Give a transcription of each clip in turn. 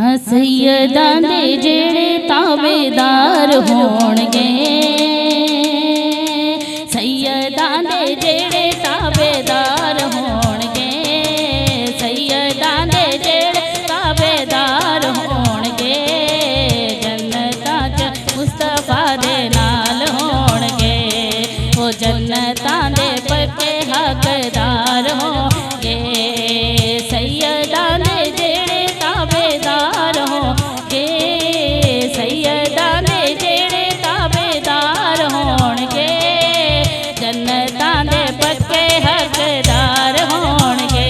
सैयदां दे जेड़े ताबेदार होणगे, सैयदां दे जेड़े ताबेदार होणगे, सैयदां दे जेड़े ताबेदार होणगे, जन्नतां च मुस्तफा दे नाल होणगे, ओ जन्नतां दे पक्के हकदार होणगे। सैयदां दे जेड़े ताबेदार होणगे, सैयदां दे जेड़े ताबेदार होणगे, जन्नतां दे पक्के हकदार होणगे,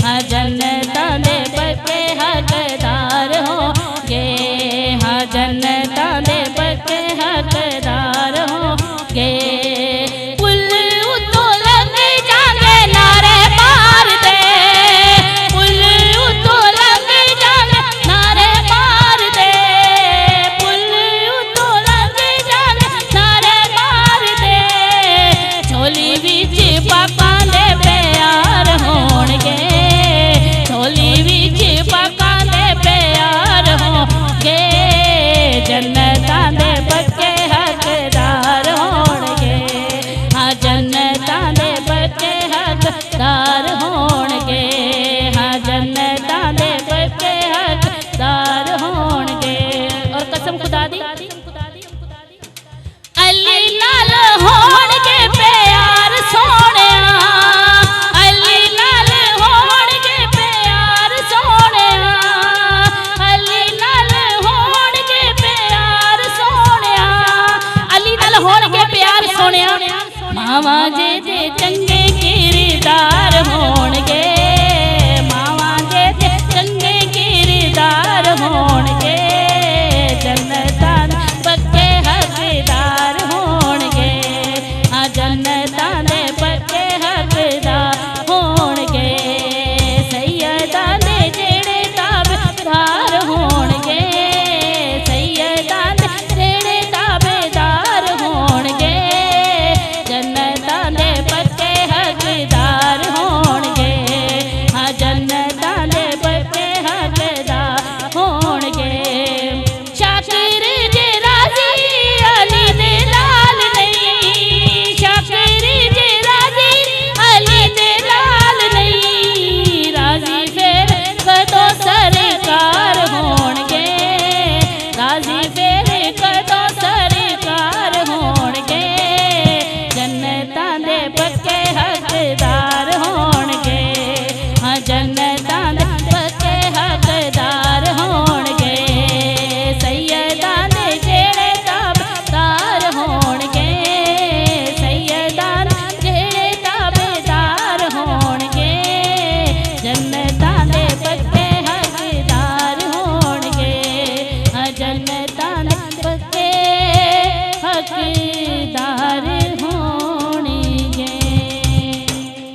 हाँ जन्नतां दे पक्के हकदार होणगे, हाँ जन्नतां दे पक्के हकदार होणगे। जन्नतां दे पक्के हकदार होणगे, हाँ जन्नतां दे पक्के हकदार होणगे, हाँ जन्नतां दे पक्के हकदार होणगे। और कसम खुदा दी अली नाल होणगे प्यार सोहणिया, अली नाल होणगे प्यार सोहणिया, अली नाल होणगे प्यार सोहणिया, अली नाल होणगे प्यार सोहणिया, मावा जे दे चंगे किरदार होणगे, मावा जे दे चंगे किरदार होणगे, जन्नतां दे पक्के हकदार होणगे, हाँ जन्नतां दे पक्के हकदार होणगे। सैयदां दे जेड़े ताबेदार होणगे, सैयदां दे जेड़े ताबेदार होणगे, जन्नतां दे पक्के हकदार होणगे, हाँ जन्नतां दे पक्के हकदार होणगे। शाकिर जे राजी अली दे लाल नहीं, शाकिर जे राजी अली दे लाल नहीं, राजी फिर कदों सरकार होणगे, राजी फिर कदों सरकार होणगे, जन्नतां दे पक्के हकदार होणगे, हाँ जन्नतां दे पक्के हकदार होणगे। सैयदां दे जेड़े ताबेदार होणगे, सैयदां दे जेड़े ताबेदार होणगे, जन्नतां दे पक्के हकदार होणगे, हाँ जन्नतां दे पक्के हकदार